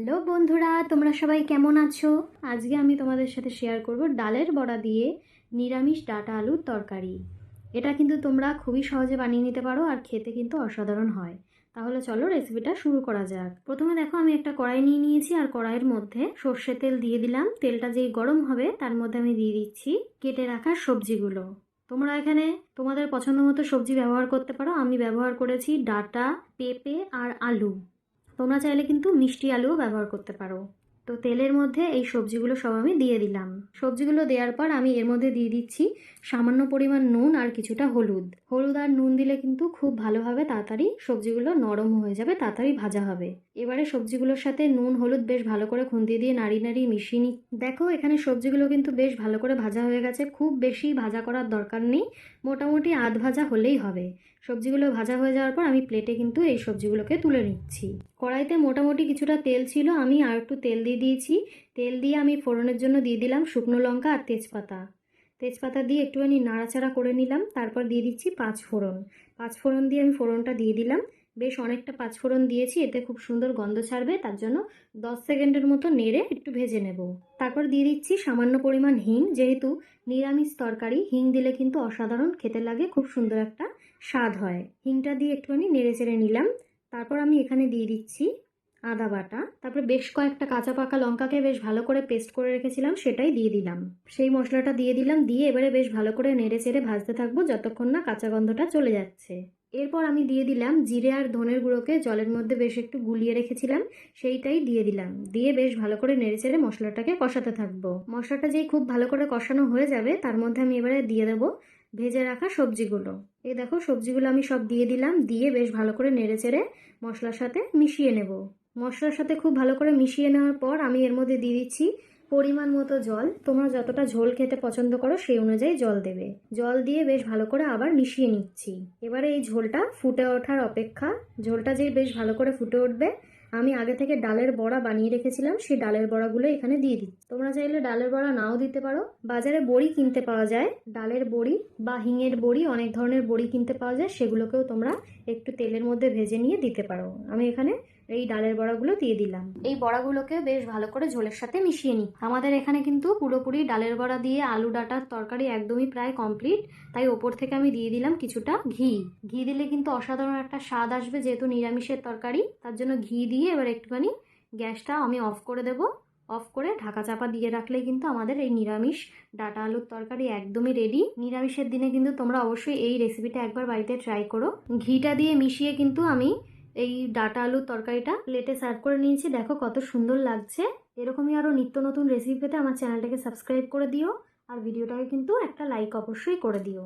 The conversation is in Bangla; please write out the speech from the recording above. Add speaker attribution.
Speaker 1: হ্যালো বন্ধুরা, তোমরা সবাই কেমন আছো? আজকে আমি তোমাদের সাথে শেয়ার করব ডালের বড়া দিয়ে নিরামিষ ডাঁটা আলুর তরকারি। এটা কিন্তু তোমরা খুবই সহজে বানিয়ে নিতে পারো আর খেতে কিন্তু অসাধারণ হয়। তাহলে চলো রেসিপিটা শুরু করা যাক। প্রথমে দেখো আমি একটা কড়াই নিয়ে নিয়েছি আর কড়াইয়ের মধ্যে সর্ষের তেল দিয়ে দিলাম। তেলটা যেই গরম হবে তার মধ্যে আমি দিয়ে দিচ্ছি কেটে রাখা সবজিগুলো। তোমরা এখানে তোমাদের পছন্দ মতো সবজি ব্যবহার করতে পারো। আমি ব্যবহার করেছি ডাঁটা, পেঁপে আর আলু। তোমরা চাইলে কিন্তু মিষ্টি আলুও ব্যবহার করতে পারো। তো তেলের মধ্যে এই সবজিগুলো সব আমি দিয়ে দিলাম। সবজিগুলো দেওয়ার পর আমি এর মধ্যে দিয়ে দিচ্ছি সামান্য পরিমাণ নুন আর কিছুটা হলুদ। হলুদ আর নুন দিলে কিন্তু খুব ভালোভাবে তাড়াতাড়ি সবজিগুলো নরম হয়ে যাবে, তাড়াতাড়ি ভাজা হবে। এবারে সবজিগুলোর সাথে নুন হলুদ বেশ ভালো করে খুন্তি দিয়ে নাড়িয়ে নাড়িয়ে মিশিয়ে নিই। দেখো এখানে সবজিগুলো কিন্তু বেশ ভালো করে ভাজা হয়ে গেছে। খুব বেশি ভাজা করার দরকার নেই, মোটামুটি আধ ভাজা হলেই হবে। সবজিগুলো ভাজা হয়ে যাওয়ার পর আমি প্লেটে কিন্তু এই সবজিগুলোকে তুলে নিচ্ছি। কড়াইতে মোটামুটি কিছুটা তেল ছিল, আমি আর একটু তেল দিয়ে দিয়েছি। তেল দিয়ে আমি ফোড়নের জন্য দিয়ে দিলাম শুকনো লঙ্কা আর তেজপাতা। তেজপাতা দিয়ে একটুখানি নাড়াচাড়া করে নিলাম। তারপর দিয়ে দিচ্ছি পাঁচফোড়ন। পাঁচফোড়ন দিয়ে আমি ফোড়নটা দিয়ে দিলাম। বেশ অনেকটা পাঁচফোড়ন দিয়েছি, এতে খুব সুন্দর গন্ধ ছাড়বে, তার জন্য 10 সেকেন্ডের মতো নেড়ে একটু ভেজে নেব। তারপর দিয়ে দিচ্ছি সামান্য পরিমাণ হিং। যেহেতু নিরামিষ তরকারি, হিং দিলে কিন্তু অসাধারণ খেতে লাগে, খুব সুন্দর একটা স্বাদ হয়। হিংটা দিয়ে একটুখানি নেড়ে চেড়ে নিলাম। তারপর আমি এখানে দিয়ে দিচ্ছি আদা বাটা। তারপর বেশ কয়েকটা কাঁচা পাকা লঙ্কাকে বেশ ভালো করে পেস্ট করে রেখেছিলাম, সেটাই দিয়ে দিলাম। সেই মশলাটা দিয়ে দিলাম। দিয়ে এবারে বেশ ভালো করে নেড়ে চেড়ে ভাজতে থাকবো যতক্ষণ না কাঁচা গন্ধটা চলে যাচ্ছে। এরপর আমি দিয়ে দিলাম জিরে আর ধনের গুঁড়োকে জলের মধ্যে বেশ একটু গুলিয়ে রেখেছিলাম, সেইটাই দিয়ে দিলাম। দিয়ে বেশ ভালো করে নেড়ে চেড়ে মশলাটাকে কষাতে থাকবো। মশলাটা যেই খুব ভালো করে কষানো হয়ে যাবে তার মধ্যে আমি এবারে দিয়ে দেবো ভেজে রাখা সবজিগুলো। এই দেখো সবজিগুলো আমি সব দিয়ে দিলাম। দিয়ে বেশ ভালো করে নেড়ে চেড়ে মশলার সাথে মিশিয়ে নেব। মশলার সাথে খুব ভালো করে মিশিয়ে নেওয়ার পর আমি এর মধ্যে দিয়ে দিচ্ছি পরিমাণ মতো জল। তোমরা যতটা ঝোল খেতে পছন্দ করো সেই অনুযায়ী জল দেবে। জল দিয়ে বেশ ভালো করে আবার মিশিয়ে নিচ্ছি। এবারে এই ঝোলটা ফুটে ওঠার অপেক্ষা। ঝোলটা যেই বেশ ভালো করে ফুটে উঠবে, আমি আগে থেকে ডালের বড়া বানিয়ে রেখেছিলাম, সেই ডালের বড়াগুলো এখানে দিয়ে দিই। তোমরা চাইলে ডালের বড়া নাও দিতে পারো। বাজারে বড়ি কিনতে পাওয়া যায়, ডালের বড়ি বা হিঙের বড়ি, অনেক ধরনের বড়ি কিনতে পাওয়া যায়, সেগুলোকেও তোমরা একটু তেলের মধ্যে ভেজে নিয়ে দিতে পারো। আমি এখানে এই ডালের বড়াগুলো দিয়ে দিলাম। এই বড়াগুলোকে বেশ ভালো করে ঝোলের সাথে মিশিয়ে নিই। আমাদের এখানে কিন্তু পুরোপুরি ডালের বড়া দিয়ে আলু ডাঁটার তরকারি একদমই প্রায় কমপ্লিট। তাই ওপর থেকে আমি দিয়ে দিলাম কিছুটা ঘি। ঘি দিলে কিন্তু অসাধারণ একটা স্বাদ আসবে, যেহেতু নিরামিষের তরকারি, তার জন্য ঘি দিয়ে এবার একটুখানি গ্যাসটা আমি অফ করে দেব। অফ করে ঢাকা চাপা দিয়ে রাখলেই কিন্তু আমাদের এই নিরামিষ ডাঁটা আলুর তরকারি একদমই রেডি। নিরামিষের দিনে কিন্তু তোমরা অবশ্যই এই রেসিপিটা একবার বাড়িতে ট্রাই করো। ঘিটা দিয়ে মিশিয়ে কিন্তু আমি এই ডাঁটা আলুর তরকারিটা প্লেটে সার্ভ করে নিয়েছি। দেখো কত সুন্দর লাগছে। এরকমই আরও নিত্য নতুন রেসিপি পেতে আমার চ্যানেলটাকে সাবস্ক্রাইব করে দিও আর ভিডিওটাকে কিন্তু একটা লাইক অবশ্যই করে দিও।